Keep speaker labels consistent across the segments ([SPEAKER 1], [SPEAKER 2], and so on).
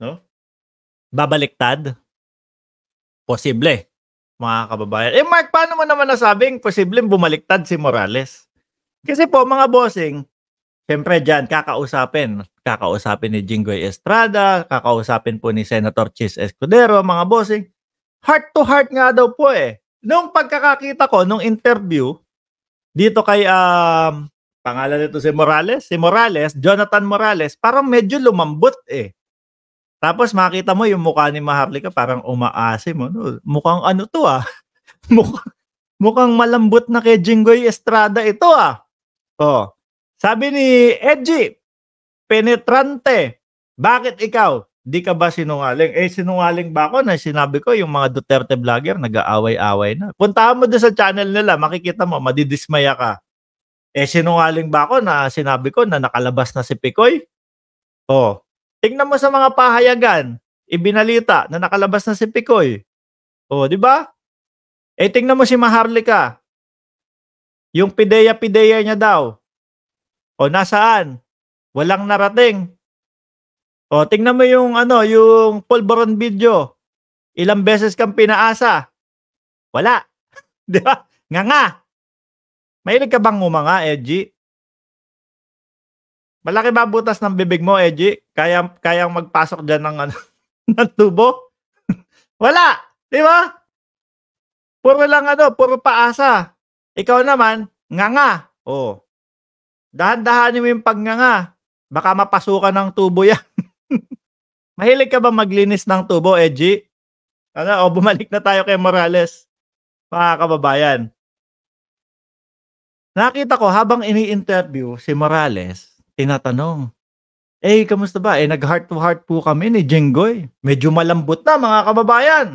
[SPEAKER 1] no? Babaliktad? Posible, mga kababayan. Eh, Mark, paano mo naman nasabing posibleng bumaliktad si Morales? Kasi po, mga bossing, siyempre diyan kakausapin ni Jinggoy Estrada, kakausapin po ni Senator Chis Escudero, mga bossing. Heart to heart nga daw po eh. Nung pagkakakita ko, nung interview, dito kay, pangalan nito si Morales, Jonathan Morales, parang medyo lumambot eh. Tapos makita mo yung mukha ni Maharlika parang umaasim, ano, mukhang ano to mukhang malambot na kay Jinggoy Estrada ito Oh, sabi ni Edgy, penetrante, bakit ikaw? Di ka ba sinungaling? Eh, sinungaling ba ako na sinabi ko yung mga Duterte vlogger nag-aaway-away na? Puntahan mo doon sa channel nila, makikita mo, madidismaya ka. Eh, sinungaling ba ako na sinabi ko na nakalabas na si Picoy? Oh, tingnan mo sa mga pahayagan, ibinalita na nakalabas na si Picoy. Oh, di ba? Eh, tingnan mo si Maharlika. Yung pideya-pideya niya daw. O, nasaan? Walang narating. O, tingnan mo yung ano, yung pulburon video. Ilang beses kang pinaasa. Wala. Di ba? Nga. Mahilig ka bang ngumanga, Edgy? Malaki ba butas ng bibig mo, Edgy? Kayang magpasok dyan ng, ano, ng tubo? Wala. Di ba? Puro lang ano, puro paasa. Ikaw naman, nga. Oh. Dahan-dahanin mo yung pagnganga. Baka mapasukan ng tubo yan. Mahilig ka ba maglinis ng tubo, Edgy? Ano, o bumalik na tayo kay Morales, mga kababayan. Nakita ko habang ini-interview si Morales, tinatanong, eh, kamusta ba? Eh, nag-heart to heart po kami ni Jinggoy. Medyo malambot na, mga kababayan.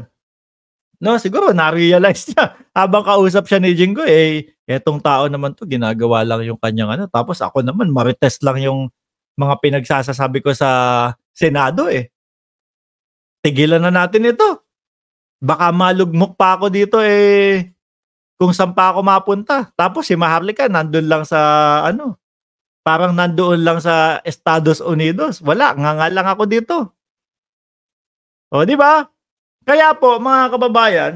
[SPEAKER 1] No, siguro na-realize niya habang kausap siya ni Jinggoy, eh, etong tao naman to, ginagawa lang yung kanyang ano. Tapos ako naman, marites lang yung mga pinagsasasabi ko sa Senado eh. Tigilan na natin ito. Baka malugmok pa ako dito eh kung saan pa ako mapunta. Tapos si Maharlika nandun lang sa ano, parang nandoon lang sa Estados Unidos. Wala, nga lang ako dito. O, di ba? Kaya po, mga kababayan,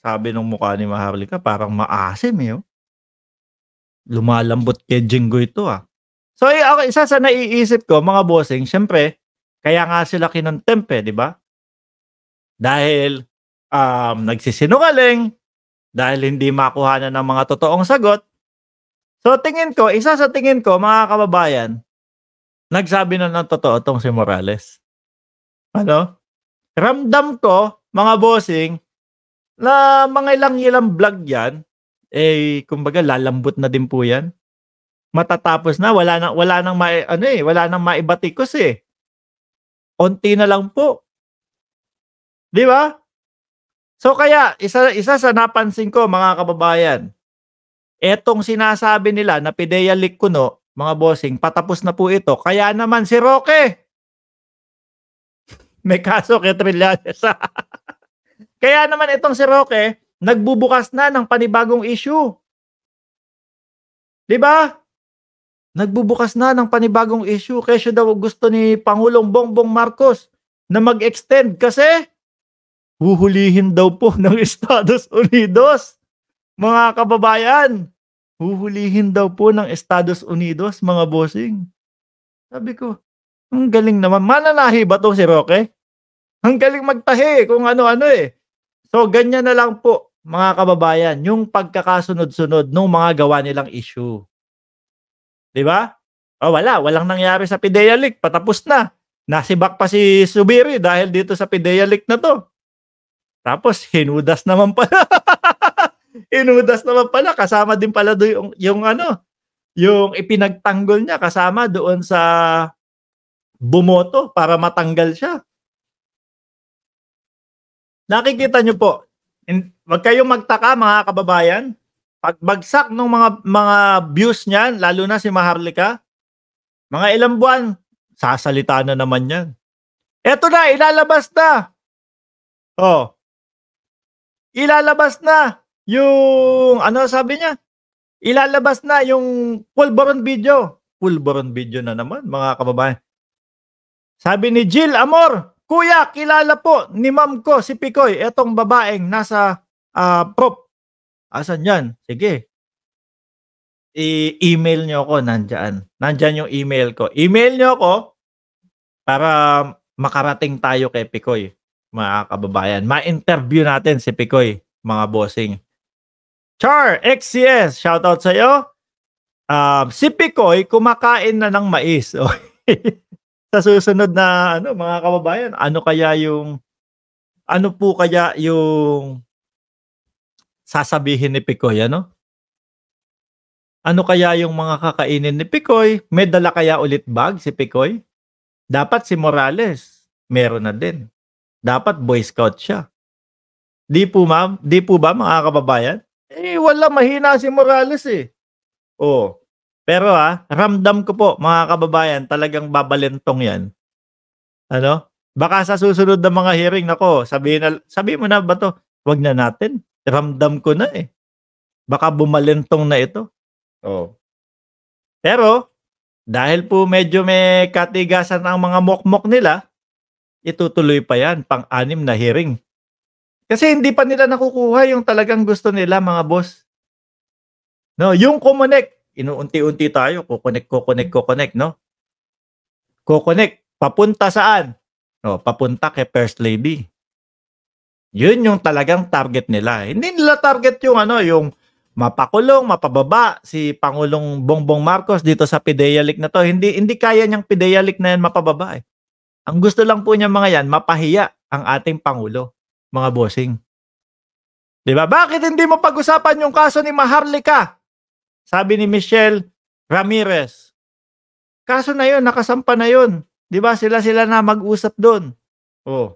[SPEAKER 1] sabi nung mukha ni Maharlika, parang maasim eh. Lumalambot kay Jinggoy ito So, ako, isa sa naiisip ko, mga bossing, syempre, kaya nga sila kinontempt eh, di ba? Dahil nagsisinungaling, dahil hindi makuhanan ng mga totoong sagot. So isa sa tingin ko, mga kababayan, nagsabi na ng totoo tong si Morales. Ano? Ramdam ko, mga bossing, na mga ilang vlog yan, eh, kumbaga lalambot na din po yan. Matatapos na, wala nang maibatikos eh. Onti na lang po. Di ba? So kaya, isa sa napansin ko, mga kababayan, etong sinasabi nila na Pidea Leak kuno, mga bossing, patapos na po ito. Kaya naman si Roque, may kaso kay Trillanes. Kaya naman itong si Roque, nagbubukas na ng panibagong issue. Di ba? Nagbubukas na ng panibagong issue. Kasi daw gusto ni Pangulong Bongbong Marcos na mag-extend kasi huhulihin daw po ng Estados Unidos. Mga kababayan, huhulihin daw po ng Estados Unidos, mga bossing. Sabi ko, ang galing naman. Mananahi ba to si Roque? Ang galing magtahi kung ano-ano eh. So, ganyan na lang po, mga kababayan, yung pagkakasunod-sunod ng mga gawa nilang issue. Diba? O walang nangyari sa Pidea Leak. Patapos na. Nasibak pa si Subiri dahil dito sa Pidea Leak na to. Tapos, hinudas naman pala. Hinudas naman pala. Kasama din pala yung ipinagtanggol niya kasama doon sa bumoto para matanggal siya. Nakikita niyo po, wag kayong magtaka, mga kababayan. Pagbagsak ng mga views niyan, lalo na si Maharlika, mga ilang buwan, sasalita na naman yan. Eto na, ilalabas na. Oh. Ilalabas na yung, ano sabi niya? Ilalabas na yung pulburon video. Pulburon video na naman, mga kababayan. Sabi ni Jill Amor, Kuya, kilala po ni ma'am ko si Picoy, etong babaeng nasa, prop. Asan 'yan? Sige, i-email niyo ako nandiyan yung email ko. Email niyo ako para makarating tayo kay Picoy, mga kababayan. Ma-interview natin si Picoy, mga bossing. Char XCS, shoutout sa'yo. Si Picoy kumakain na ng mais. Okey. Sa susunod na ano, mga kababayan, ano po kaya yung sasabihin ni Picoy ano? Ano kaya yung mga kakainin ni Picoy? May dala kaya ulit bag si Picoy? Dapat si Morales, meron na din. Dapat Boy Scout siya. 'Di po ba mga kababayan? Eh, wala, mahina si Morales, eh. Oh, pero, ramdam ko po mga kababayan talagang babalentong 'yan. Ano, baka sa susunod na mga hearing naku sabihin mo na ba 'to, "Wag na natin, ramdam ko na, eh, baka bumalentong na ito." Oh, pero dahil po medyo may katigasan ang mga mokmok nila, itutuloy pa 'yan, pang-anim na hearing. Kasi hindi pa nila nakukuha yung talagang gusto nila, mga boss. No, yung kumonek, inuunti-unti tayo, kukonek, no? Kukonek, papunta saan? Oh, papunta kay First Lady. Yun yung talagang target nila. Hindi nila target yung ano, yung mapakulong, mapababa si Pangulong Bongbong Marcos dito sa PIDEA leak na to. Hindi kaya niyang PIDEA leak na yan mapababa, eh. Ang gusto lang po niya mga yan, mapahiya ang ating Pangulo, mga bossing. 'Di ba? Bakit hindi mo pag-usapan yung kaso ni Maharlika? Sabi ni Michelle Ramirez. Kaso na yun, nakasampa na yun. 'Di ba sila na mag-usap doon. Oh,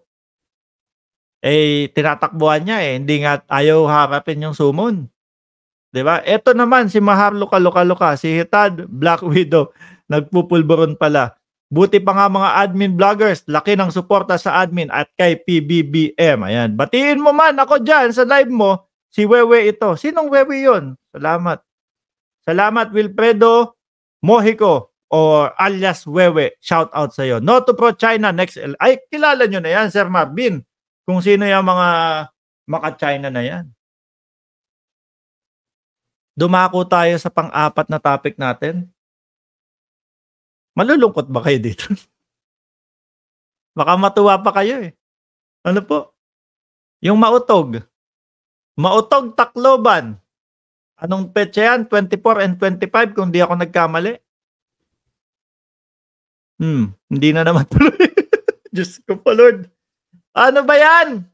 [SPEAKER 1] eh, tinatakbuhan niya, eh, hindi nga ayaw harapin yung sumon. 'Di ba? Eto naman si Mahar Luka, si Hitad, Black Widow, nagpupulburon pala. Buti pa nga mga admin vloggers, laki ng suporta sa admin at kay PBBM. Ayan, batiin mo man ako diyan sa live mo, si Wewe ito. Sinong Wewe 'yon? Salamat. Salamat Wilfredo Mojico or alias Wewe. Shout out sa iyo. No to Pro China next ay kilala niyo na 'yan, Sir Marvin. Kung sino 'yang mga maka-China na 'yan. Dumako tayo sa pang-apat na topic natin. Malulungkot ba kayo dito? Baka matuwa pa kayo, eh. Ano po? Yung Mautog. Mautog, Tacloban. Anong petsa yan? 24 and 25 kung di ako nagkamali. Hindi na naman tuloy. Diyos ko po, Lord. Ano ba yan?